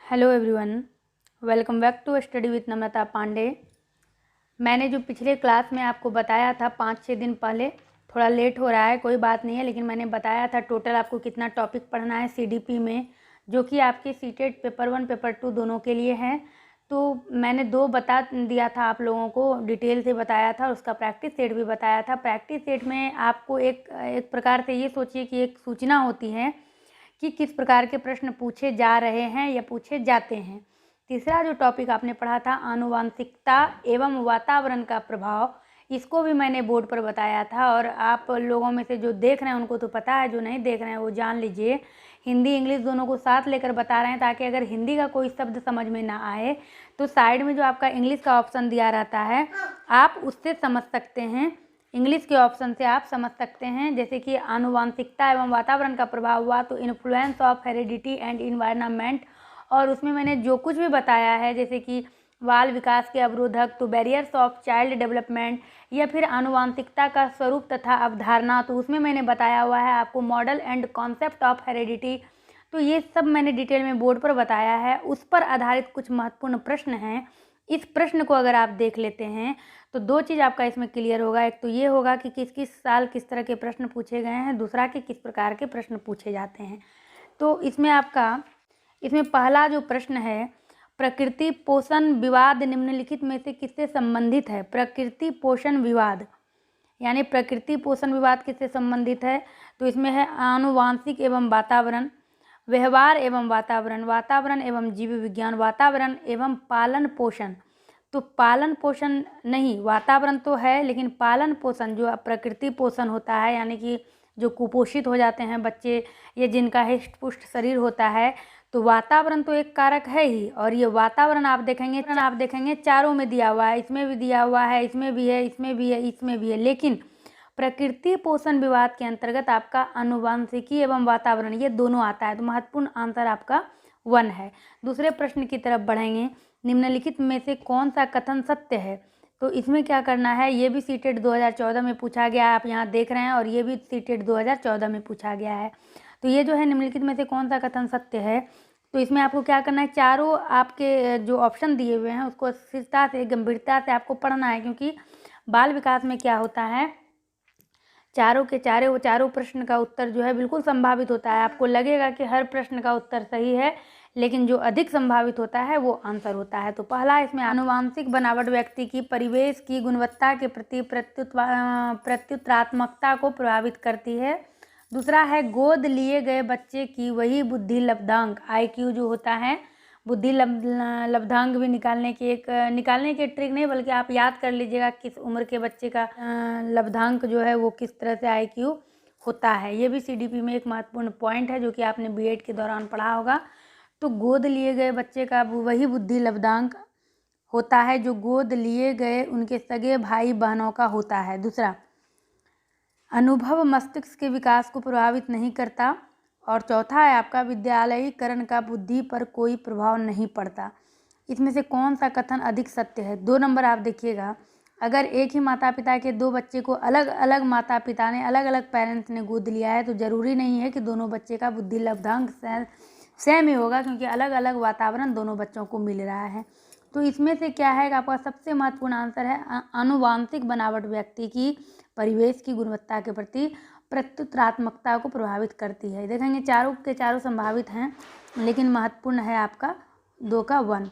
Hello everyone, welcome back to study with Namrata Pandey. मैंने जो पिछले क्लास में आपको बताया था 5-6 दिन पहले, थोड़ा लेट हो रहा है, कोई बात नहीं है, लेकिन मैंने बताया था टोटल आपको कितना टॉपिक पढ़ना है सीडीपी में, जो कि आपके सीटेट पेपर 1 पेपर 2 दोनों के लिए है। तो मैंने 2 बता दिया था आप लोगों को, डिटेल से बताया था, और उसका प्रैक्टिस सेट भी बताया था। प्रैक्टिस सेट में आपको एक प्रकार से ये सोचिए कि एक सूचना होती है कि किस प्रकार के प्रश्न पूछे जा रहे हैं या पूछे जाते हैं। तीसरा जो टॉपिक आपने पढ़ा था आनुवांशिकता एवं वातावरण का प्रभाव, इसको भी मैंने बोर्ड पर बताया था, और आप लोगों में से जो देख रहे हैं उनको तो पता है, जो नहीं देख रहे हैं वो जान लीजिए। हिंदी इंग्लिश दोनों को साथ लेकर बता रहे हैं, ताकि अगर हिंदी का कोई शब्द समझ में ना आए तो साइड में जो आपका इंग्लिश का ऑप्शन दिया रहता है आप उससे समझ सकते हैं, इंग्लिश के ऑप्शन से आप समझ सकते हैं। जैसे कि आनुवांशिकता एवं वातावरण का प्रभाव हुआ तो influence of heredity and environment, और उसमें मैंने जो कुछ भी बताया है जैसे कि बाल विकास के अवरोधक तो बैरियर्स ऑफ चाइल्ड डेवलपमेंट, या फिर आनुवांशिकता का स्वरूप तथा अवधारणा, तो उसमें मैंने बताया हुआ है आपको model and concept of heredity. तो ये सब मैंने डिटेल में बोर्ड पर बताया है, उस पर आधारित कुछ महत्वपूर्ण प्रश्न हैं। इस प्रश्न को अगर आप देख लेते हैं तो 2 चीज़ आपका इसमें क्लियर होगा। एक तो ये होगा कि किस किस साल किस तरह के प्रश्न पूछे गए हैं, दूसरा कि किस प्रकार के प्रश्न पूछे जाते हैं। तो इसमें पहला जो प्रश्न है, प्रकृति पोषण विवाद निम्नलिखित में से किससे संबंधित है। प्रकृति पोषण विवाद यानी प्रकृति पोषण विवाद किससे संबंधित है, तो इसमें है आनुवांशिक एवं वातावरण, व्यवहार एवं वातावरण, वातावरण एवं जीव विज्ञान, वातावरण एवं पालन पोषण। तो पालन पोषण नहीं, वातावरण तो है, लेकिन पालन पोषण जो प्रकृति पोषण होता है, यानी कि जो कुपोषित हो जाते हैं बच्चे या जिनका हिष्ट पुष्ट शरीर होता है, तो वातावरण तो एक कारक है ही। और ये वातावरण आप देखेंगे चारों में दिया हुआ है, इसमें भी दिया हुआ है, इसमें भी है, इसमें भी है, इसमें भी है, लेकिन प्रकृति पोषण विवाद के अंतर्गत आपका आनुवांशिकी एवं वातावरण ये दोनों आता है। तो महत्वपूर्ण आंसर आपका 1 है। दूसरे प्रश्न की तरफ बढ़ेंगे, निम्नलिखित में से कौन सा कथन सत्य है। तो इसमें क्या करना है, ये भी सीटेट 2014 में पूछा गया है, आप यहाँ देख रहे हैं, और ये भी सीटेट 2014 में पूछा गया है। तो ये जो है निम्नलिखित में से कौन सा कथन सत्य है, तो इसमें आपको क्या करना है, चारों आपके जो ऑप्शन दिए हुए हैं उसको स्थिरता से गंभीरता से आपको पढ़ना है, क्योंकि बाल विकास में क्या होता है, चारों प्रश्न का उत्तर जो है बिल्कुल संभावित होता है। आपको लगेगा कि हर प्रश्न का उत्तर सही है, लेकिन जो अधिक संभावित होता है वो आंसर होता है। तो पहला इसमें आनुवांशिक बनावट व्यक्ति की परिवेश की गुणवत्ता के प्रति प्रत्युत्तरात्मकता को प्रभावित करती है। दूसरा है गोद लिए गए बच्चे की वही बुद्धि लब्धांक, IQ जो होता है, बुद्धि लब्धांक भी निकालने के ट्रिक नहीं, बल्कि आप याद कर लीजिएगा किस उम्र के बच्चे का लब्धांक जो है वो किस तरह से IQ होता है। ये भी CDP में एक महत्वपूर्ण पॉइंट है जो कि आपने B.Ed के दौरान पढ़ा होगा। तो गोद लिए गए बच्चे का वही बुद्धि लब्धांक होता है जो गोद लिए गए उनके सगे भाई बहनों का होता है। दूसरा, अनुभव मस्तिष्क के विकास को प्रभावित नहीं करता। और चौथा है आपका विद्यालयीकरण का बुद्धि पर कोई प्रभाव नहीं पड़ता। इसमें से कौन सा कथन अधिक सत्य है। 2 नंबर आप देखिएगा, अगर एक ही माता पिता के 2 बच्चे को अलग अलग माता पिता ने अलग अलग पेरेंट्स ने गोद लिया है, तो ज़रूरी नहीं है कि दोनों बच्चे का बुद्धि लब्धांक सेम ही होगा, क्योंकि अलग अलग वातावरण दोनों बच्चों को मिल रहा है। तो इसमें से क्या है कि आपका सबसे महत्वपूर्ण आंसर है आनुवांशिक बनावट व्यक्ति की परिवेश की गुणवत्ता के प्रति प्रत्युत्तरात्मकता को प्रभावित करती है। देखेंगे चारों के चारों संभावित हैं, लेकिन महत्वपूर्ण है आपका 2 का 1।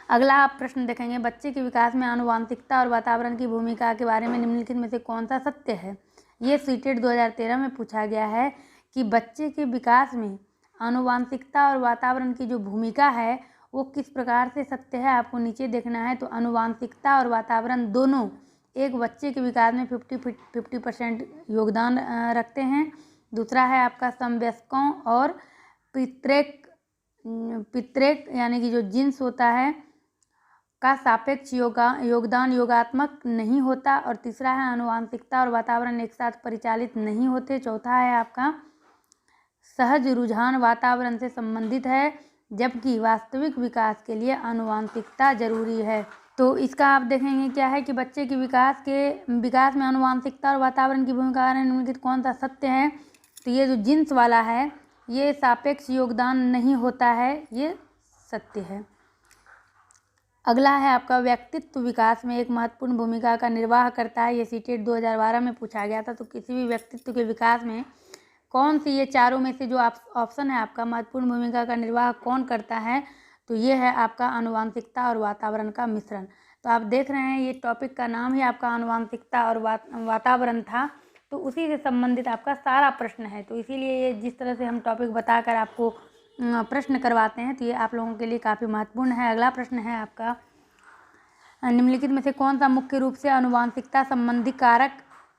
अगला आप प्रश्न देखेंगे, बच्चे के विकास में आनुवांशिकता और वातावरण की भूमिका के बारे में निम्नलिखित में से कौन सा सत्य है। ये सीटेट 2013 में पूछा गया है कि बच्चे के विकास में आनुवांशिकता और वातावरण की जो भूमिका है वो किस प्रकार से सत्य है, आपको नीचे देखना है। तो आनुवांशिकता और वातावरण दोनों एक बच्चे के विकास में 50% योगदान रखते हैं। दूसरा है आपका समवयस्कों और पितृक यानी कि जो जीन्स होता है का सापेक्ष योगदान योगात्मक नहीं होता। और तीसरा है आनुवांशिकता और वातावरण एक साथ परिचालित नहीं होते। चौथा है आपका सहज रुझान वातावरण से संबंधित है, जबकि वास्तविक विकास के लिए आनुवांशिकता जरूरी है। तो इसका आप देखेंगे क्या है कि बच्चे के विकास में आनुवांशिकता और वातावरण की भूमिका निम्नलिखित कौन सा सत्य है। तो ये जो जीन्स वाला है ये सापेक्ष योगदान नहीं होता है, ये सत्य है। अगला है आपका व्यक्तित्व विकास में एक महत्वपूर्ण भूमिका का निर्वाह करता है। ये सीटेट 2012 में पूछा गया था। तो किसी भी व्यक्तित्व के विकास में कौन सी, ये चारों में से जो ऑप्शन है आपका महत्वपूर्ण भूमिका का निर्वाह कौन करता है, तो ये है आपका आनुवांशिकता और वातावरण का मिश्रण। तो आप देख रहे हैं ये टॉपिक का नाम ही आपका आनुवांशिकता और वातावरण था, तो उसी से संबंधित आपका सारा प्रश्न है। तो इसीलिए ये जिस तरह से हम टॉपिक बताकर आपको प्रश्न करवाते हैं, तो ये आप लोगों के लिए काफ़ी महत्वपूर्ण है। अगला प्रश्न है आपका, निम्नलिखित में से कौन सा मुख्य रूप से आनुवांशिकता संबंधी कारक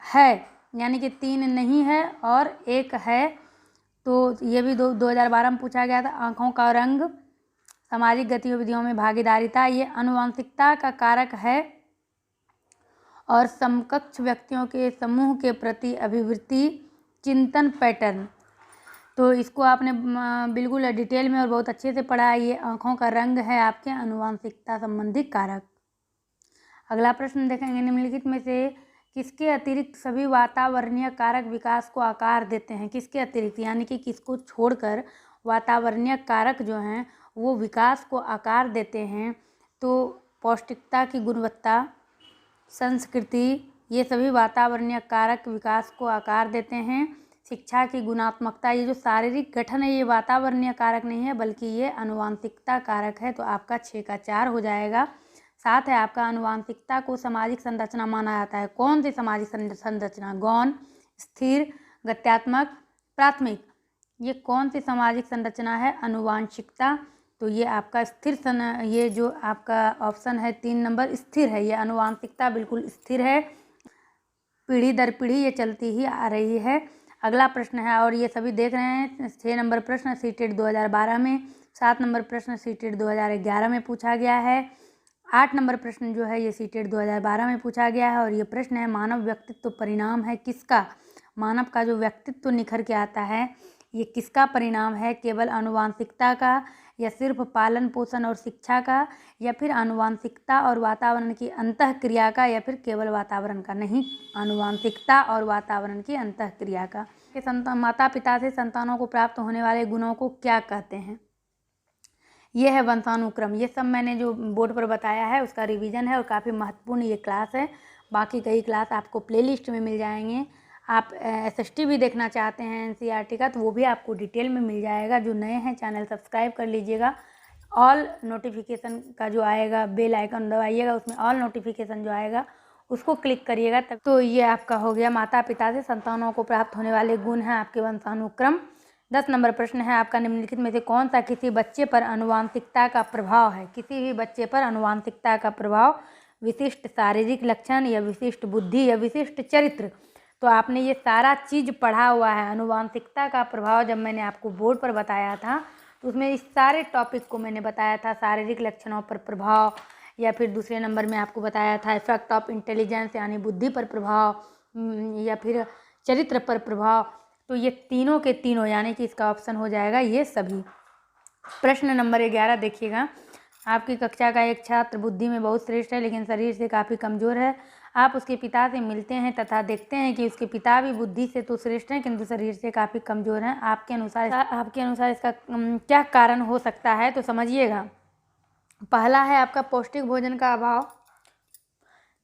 है, यानी कि 3 नहीं है और 1 है। तो ये भी 2012 में पूछा गया था। आँखों का रंग, सामाजिक गतिविधियों में भागीदारिता, ये आनुवांशिकता का कारक है। और समकक्ष व्यक्तियों के समूह के प्रति अभिवृत्ति, चिंतन, पैटर्न। तो इसको आपने बिल्कुल डिटेल में और बहुत अच्छे से पढ़ा है। ये आँखों का रंग है आपके आनुवांशिकता संबंधी कारक। अगला प्रश्न देखेंगे, निम्नलिखित में से किसके अतिरिक्त सभी वातावरणीय कारक विकास को आकार देते हैं। किसके अतिरिक्त, यानी कि किसको छोड़कर वातावरणीय कारक जो हैं वो विकास को आकार देते हैं। तो पौष्टिकता की गुणवत्ता, संस्कृति, ये सभी वातावरणीय कारक विकास को आकार देते हैं। शिक्षा की गुणात्मकता, ये जो शारीरिक गठन है ये वातावरणीय कारक नहीं है बल्कि ये आनुवांशिकता कारक है। तो आपका 6 का 4 हो जाएगा। साथ है आपका आनुवांशिकता को सामाजिक संरचना माना जाता है। कौन सी सामाजिक संरचना? गौण, स्थिर, गत्यात्मक, प्राथमिक। ये कौन सी सामाजिक संरचना है? आनुवांशिकता। तो ये आपका स्थिर ये जो आपका ऑप्शन है 3 नंबर स्थिर है। ये आनुवांशिकता बिल्कुल स्थिर है, पीढ़ी दर पीढ़ी ये चलती ही आ रही है। अगला प्रश्न है, और ये सभी देख रहे हैं 6 नंबर प्रश्न सीटेट 2012 में, 7 नंबर प्रश्न सीटेट 2011 में पूछा गया है, 8 नंबर प्रश्न जो है ये सीटेट 2012 में पूछा गया है। और ये प्रश्न है, मानव व्यक्तित्व परिणाम है किसका? मानव का जो व्यक्तित्व निखर के आता है ये किसका परिणाम है? केवल आनुवांशिकता का, या सिर्फ पालन पोषण और शिक्षा का, या फिर आनुवांशिकता और वातावरण की अंतःक्रिया का, या फिर केवल वातावरण का? नहीं, आनुवांशिकता और वातावरण की अंतःक्रिया का। माता पिता से संतानों को प्राप्त होने वाले गुणों को क्या कहते हैं? ये है वंशानुक्रम। ये सब मैंने जो बोर्ड पर बताया है उसका रिवीजन है और काफ़ी महत्वपूर्ण ये क्लास है। बाकी कई क्लास आपको प्लेलिस्ट में मिल जाएंगे। आप SST भी देखना चाहते हैं NCERT का, तो वो भी आपको डिटेल में मिल जाएगा। जो नए हैं चैनल सब्सक्राइब कर लीजिएगा। ऑल नोटिफिकेशन का जो आएगा बेल आइकन दबाइएगा, उसमें ऑल नोटिफिकेशन जो आएगा उसको क्लिक करिएगा तब। तो ये आपका हो गया माता पिता से संतानों को प्राप्त होने वाले गुण हैं आपके वंशानुक्रम। 10 नंबर प्रश्न है आपका, निम्नलिखित में से कौन सा किसी बच्चे पर आनुवांशिकता का प्रभाव है? किसी भी बच्चे पर आनुवांशिकता का प्रभाव, विशिष्ट शारीरिक लक्षण, या विशिष्ट बुद्धि, या विशिष्ट चरित्र। तो आपने ये सारा चीज़ पढ़ा हुआ है। आनुवांशिकता का प्रभाव जब मैंने आपको बोर्ड पर बताया था तो उसमें इस सारे टॉपिक को मैंने बताया था। शारीरिक लक्षणों पर प्रभाव, या फिर दूसरे नंबर में आपको बताया था इफेक्ट ऑफ इंटेलिजेंस यानी बुद्धि पर प्रभाव, या फिर चरित्र पर प्रभाव। तो ये तीनों के तीनों, यानी कि इसका ऑप्शन हो जाएगा ये सभी। प्रश्न नंबर 11 देखिएगा, आपकी कक्षा का एक छात्र बुद्धि में बहुत श्रेष्ठ है लेकिन शरीर से काफ़ी कमज़ोर है। आप उसके पिता से मिलते हैं तथा देखते हैं कि उसके पिता भी बुद्धि से तो श्रेष्ठ हैं किंतु शरीर से काफ़ी कमज़ोर हैं। आपके अनुसार इसका क्या कारण हो सकता है? तो समझिएगा। पहला है आपका पौष्टिक भोजन का अभाव,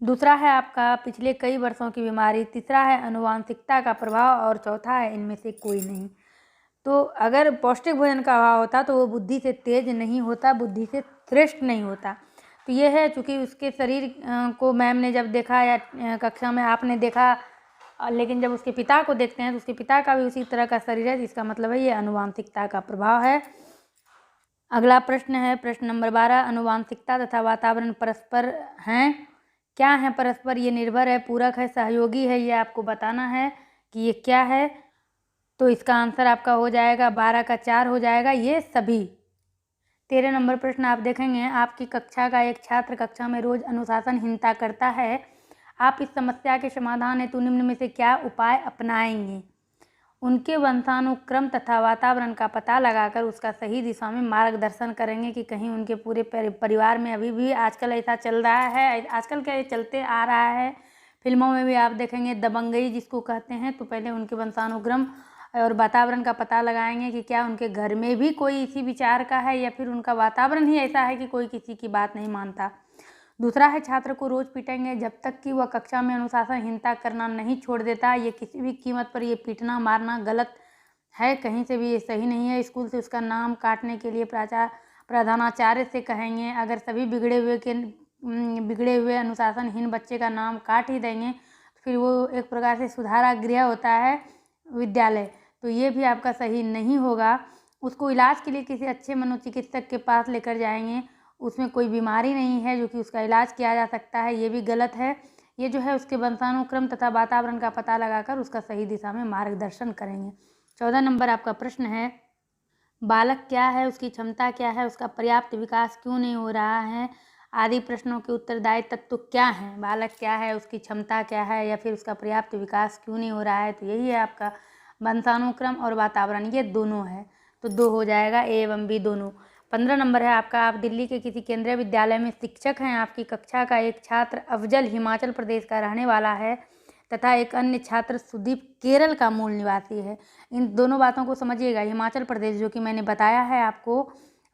दूसरा है आपका पिछले कई वर्षों की बीमारी, तीसरा है आनुवांशिकता का प्रभाव, और चौथा है इनमें से कोई नहीं। तो अगर पौष्टिक भोजन का अभाव होता तो वो बुद्धि से तेज नहीं होता, बुद्धि से श्रेष्ठ नहीं होता। तो ये है, चूँकि उसके शरीर को मैम ने जब देखा या कक्षा में आपने देखा, लेकिन जब उसके पिता को देखते हैं तो उसके पिता का भी उसी तरह का शरीर है, जिसका मतलब है ये आनुवांशिकता का प्रभाव है। अगला प्रश्न है प्रश्न नंबर 12, आनुवांशिकता तथा वातावरण परस्पर हैं? क्या है परस्पर? ये निर्भर है, पूरक है, सहयोगी है, ये आपको बताना है कि ये क्या है। तो इसका आंसर आपका हो जाएगा 12 का 4 हो जाएगा, ये सभी। 13 नंबर प्रश्न आप देखेंगे, आपकी कक्षा का एक छात्र कक्षा में रोज अनुशासनहीनता करता है। आप इस समस्या के समाधान हेतु निम्न में से क्या उपाय अपनाएंगे? उनके वंशानुक्रम तथा वातावरण का पता लगाकर उसका सही दिशा में मार्गदर्शन करेंगे कि कहीं उनके पूरे परिवार में अभी भी आजकल ऐसा चल रहा है, आजकल क्या ये चलते आ रहा है, फिल्मों में भी आप देखेंगे दबंगई जिसको कहते हैं, तो पहले उनके वंशानुक्रम और वातावरण का पता लगाएंगे कि क्या उनके घर में भी कोई इसी विचार का है या फिर उनका वातावरण ही ऐसा है कि कोई किसी की बात नहीं मानता। दूसरा है छात्र को रोज़ पीटेंगे जब तक कि वह कक्षा में अनुशासनहीनता करना नहीं छोड़ देता। ये किसी भी कीमत पर ये पीटना मारना गलत है, कहीं से भी ये सही नहीं है। स्कूल से उसका नाम काटने के लिए प्रधानाचार्य से कहेंगे। अगर सभी बिगड़े हुए अनुशासनहीन बच्चे का नाम काट ही देंगे तो फिर वो एक प्रकार से सुधारागृह होता है विद्यालय, तो ये भी आपका सही नहीं होगा। उसको इलाज के लिए किसी अच्छे मनोचिकित्सक के पास लेकर जाएंगे, उसमें कोई बीमारी नहीं है जो कि उसका इलाज किया जा सकता है, ये भी गलत है। ये जो है उसके वंशानुक्रम तथा वातावरण का पता लगाकर उसका सही दिशा में मार्गदर्शन करेंगे। 14 नंबर आपका प्रश्न है, बालक क्या है, उसकी क्षमता क्या है, उसका पर्याप्त विकास क्यों नहीं हो रहा है, आदि प्रश्नों के उत्तरदायी तत्व क्या हैं। बालक क्या है, उसकी क्षमता क्या है या फिर उसका पर्याप्त विकास क्यों नहीं हो रहा है, तो यही है आपका वंशानुक्रम और वातावरण, ये दोनों है, तो 2 हो जाएगा, ए एवं बी दोनों। 15 नंबर है आपका, आप दिल्ली के किसी केंद्रीय विद्यालय में शिक्षक हैं। आपकी कक्षा का एक छात्र अफजल हिमाचल प्रदेश का रहने वाला है तथा एक अन्य छात्र सुदीप केरल का मूल निवासी है। इन दोनों बातों को समझिएगा। हिमाचल प्रदेश जो कि मैंने बताया है आपको,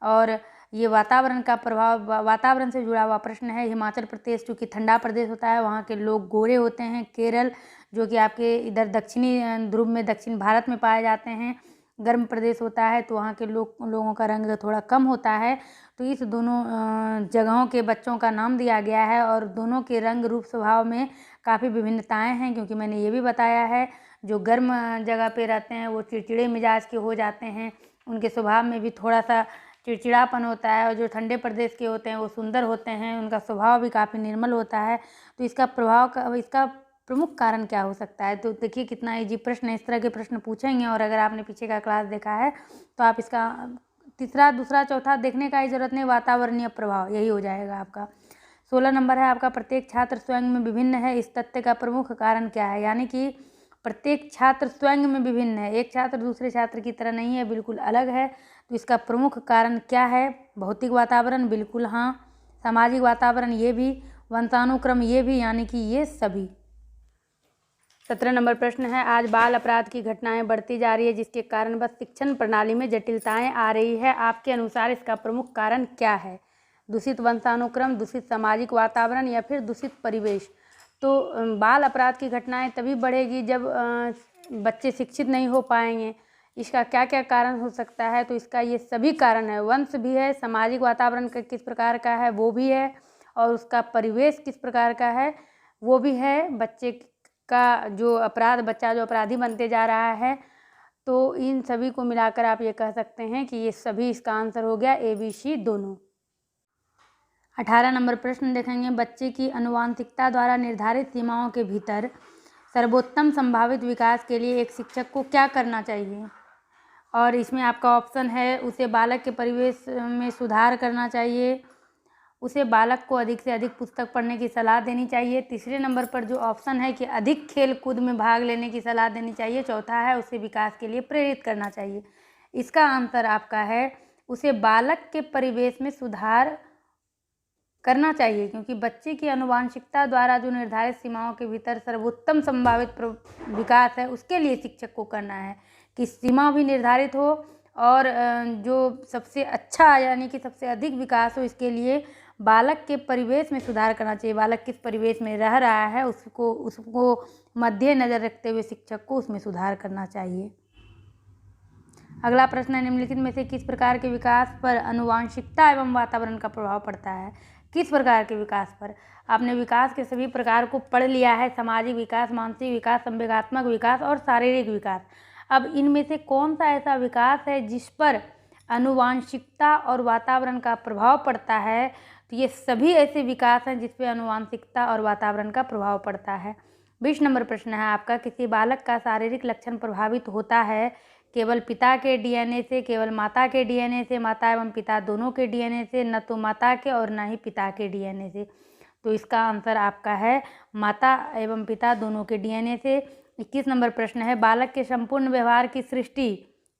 और ये वातावरण का प्रभाव, वातावरण से जुड़ा हुआ प्रश्न है। हिमाचल प्रदेश जो कि ठंडा प्रदेश होता है, वहाँ के लोग गोरे होते हैं। केरल जो कि आपके इधर दक्षिणी ध्रुव में, दक्षिण भारत में पाए जाते हैं, गर्म प्रदेश होता है, तो वहाँ के लोगों का रंग थोड़ा कम होता है। तो इस दोनों जगहों के बच्चों का नाम दिया गया है और दोनों के रंग रूप स्वभाव में काफ़ी विभिन्नताएं हैं, क्योंकि मैंने ये भी बताया है जो गर्म जगह पे रहते हैं वो चिड़चिड़े मिजाज के हो जाते हैं, उनके स्वभाव में भी थोड़ा सा चिड़चिड़ापन होता है, और जो ठंडे प्रदेश के होते हैं वो सुंदर होते हैं, उनका स्वभाव भी काफ़ी निर्मल होता है। तो इसका प्रमुख कारण क्या हो सकता है, तो देखिए कितना इजी प्रश्न है। इस तरह के प्रश्न पूछेंगे और अगर आपने पीछे का क्लास देखा है तो आप इसका तीसरा, दूसरा, चौथा देखने का ही जरूरत नहीं, वातावरणीय प्रभाव यही हो जाएगा आपका। 16 नंबर है आपका, प्रत्येक छात्र स्वयं में विभिन्न है, इस तथ्य का प्रमुख कारण क्या है। यानी कि प्रत्येक छात्र स्वयं में विभिन्न है, एक छात्र दूसरे छात्र की तरह नहीं है, बिल्कुल अलग है। तो इसका प्रमुख कारण क्या है, भौतिक वातावरण, बिल्कुल हाँ। सामाजिक वातावरण ये भी, वंशानुक्रम ये भी, यानी कि ये सभी। 17 नंबर प्रश्न है, आज बाल अपराध की घटनाएं बढ़ती जा रही है जिसके कारण बस शिक्षण प्रणाली में जटिलताएं आ रही है। आपके अनुसार इसका प्रमुख कारण क्या है। दूषित वंशानुक्रम, दूषित सामाजिक वातावरण या फिर दूषित परिवेश। तो बाल अपराध की घटनाएं तभी बढ़ेगी जब बच्चे शिक्षित नहीं हो पाएंगे। इसका क्या क्या कारण हो सकता है, तो इसका ये सभी कारण है। वंश भी है, सामाजिक वातावरण का किस प्रकार का है वो भी है, और उसका परिवेश किस प्रकार का है वो भी है। बच्चे का जो अपराध, बच्चा जो अपराधी बनते जा रहा है, तो इन सभी को मिलाकर आप ये कह सकते हैं कि ये सभी इसका आंसर हो गया ए बी सी दोनों। 18 नंबर प्रश्न देखेंगे, बच्चे की आनुवंशिकता द्वारा निर्धारित सीमाओं के भीतर सर्वोत्तम संभावित विकास के लिए एक शिक्षक को क्या करना चाहिए। और इसमें आपका ऑप्शन है, उसे बालक के परिवेश में सुधार करना चाहिए, उसे बालक को अधिक से अधिक पुस्तक पढ़ने की सलाह देनी चाहिए। तीसरे नंबर पर जो ऑप्शन है कि अधिक खेल कूद में भाग लेने की सलाह देनी चाहिए। चौथा है, उसे विकास के लिए प्रेरित करना चाहिए। इसका आंसर आपका है, उसे बालक के परिवेश में सुधार करना चाहिए, क्योंकि बच्चे की आनुवंशिकता द्वारा जो निर्धारित सीमाओं के भीतर सर्वोत्तम संभावित विकास है उसके लिए शिक्षक को करना है कि सीमा भी निर्धारित हो और जो सबसे अच्छा यानी कि सबसे अधिक विकास हो, इसके लिए बालक के परिवेश में सुधार करना चाहिए। बालक किस परिवेश में रह रहा है उसको मद्देनजर रखते हुए शिक्षक को उसमें सुधार करना चाहिए। अगला प्रश्न है, निम्नलिखित में से किस प्रकार के विकास पर आनुवंशिकता एवं वातावरण का प्रभाव पड़ता है। किस प्रकार के विकास पर। आपने विकास के सभी प्रकार को पढ़ लिया है, सामाजिक विकास, मानसिक विकास, संवेगात्मक विकास और शारीरिक विकास। अब इनमें से कौन सा ऐसा विकास है जिस पर आनुवंशिकता और वातावरण का प्रभाव पड़ता है, तो ये सभी ऐसे विकास हैं जिस पर आनुवंशिकता और वातावरण का प्रभाव पड़ता है। 20 नंबर प्रश्न है आपका, किसी बालक का शारीरिक लक्षण प्रभावित होता है केवल पिता के डीएनए से, केवल माता के डीएनए से, माता एवं पिता दोनों के डीएनए से, न तो माता के और न ही पिता के डीएनए से। तो इसका आंसर आपका है माता एवं पिता दोनों के डीएनए से। 21 नंबर प्रश्न है, बालक के संपूर्ण व्यवहार की सृष्टि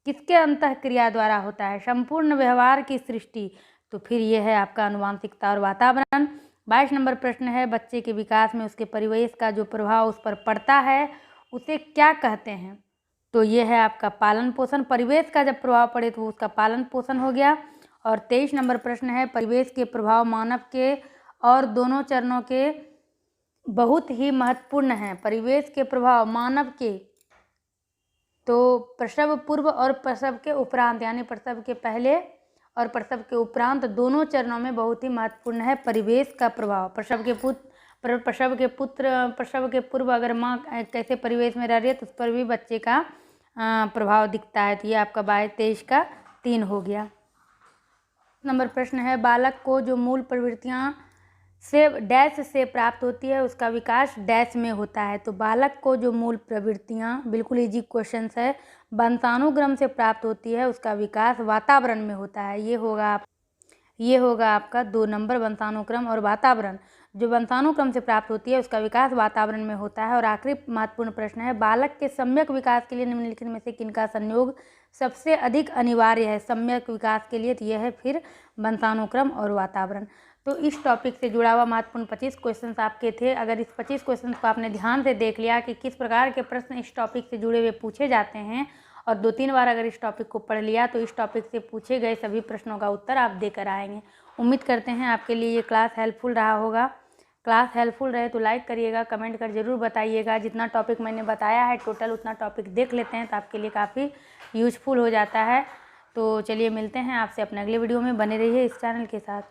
किसके अंतःक्रिया द्वारा होता है। संपूर्ण व्यवहार की सृष्टि, तो फिर यह है आपका आनुवंशिकता और वातावरण। 22 नंबर प्रश्न है, बच्चे के विकास में उसके परिवेश का जो प्रभाव उस पर पड़ता है उसे क्या कहते हैं। तो ये है आपका पालन पोषण। परिवेश का जब प्रभाव पड़े तो उसका पालन पोषण हो गया। और 23 नंबर प्रश्न है, परिवेश के प्रभाव मानव के और दोनों चरणों के बहुत ही महत्वपूर्ण हैं। परिवेश के प्रभाव मानव के, तो प्रसव पूर्व और प्रसव के उपरांत, यानी प्रसव के पहले और प्रसव के उपरांत दोनों चरणों में बहुत ही महत्वपूर्ण है परिवेश का प्रभाव। प्रसव के पूर्व अगर माँ कैसे परिवेश में रह रही है तो उस पर भी बच्चे का प्रभाव दिखता है। तो ये आपका 22-23 का 3 हो गया। नंबर प्रश्न है, बालक को जो मूल प्रवृत्तियाँ से डैश से प्राप्त होती है उसका विकास डैश में होता है। तो बालक को जो मूल प्रवृत्तियाँ, बिल्कुल इजी क्वेश्चन है, वंशानुक्रम से प्राप्त होती है उसका विकास वातावरण में होता है। ये होगा आपका 2 नंबर, वंशानुक्रम और वातावरण। जो वंशानुक्रम से प्राप्त होती है उसका विकास वातावरण में होता है। और आखिरी महत्वपूर्ण प्रश्न है, बालक के सम्यक विकास के लिए निम्नलिखित में से किनका संयोग सबसे अधिक अनिवार्य है सम्यक विकास के लिए? तो यह है फिर वंशानुक्रम और वातावरण। तो इस टॉपिक से जुड़ा हुआ महत्वपूर्ण 25 क्वेश्चंस आपके थे। अगर इस 25 क्वेश्चंस को आपने ध्यान से देख लिया कि किस प्रकार के प्रश्न इस टॉपिक से जुड़े हुए पूछे जाते हैं और 2-3 बार अगर इस टॉपिक को पढ़ लिया तो इस टॉपिक से पूछे गए सभी प्रश्नों का उत्तर आप देकर आएंगे। उम्मीद करते हैं आपके लिए ये क्लास हेल्पफुल रहा होगा। क्लास हेल्पफुल रहे तो लाइक करिएगा, कमेंट कर ज़रूर बताइएगा। जितना टॉपिक मैंने बताया है टोटल उतना टॉपिक देख लेते हैं तो आपके लिए काफ़ी यूजफुल हो जाता है। तो चलिए मिलते हैं आपसे अपने अगले वीडियो में। बने रहिए इस चैनल के साथ।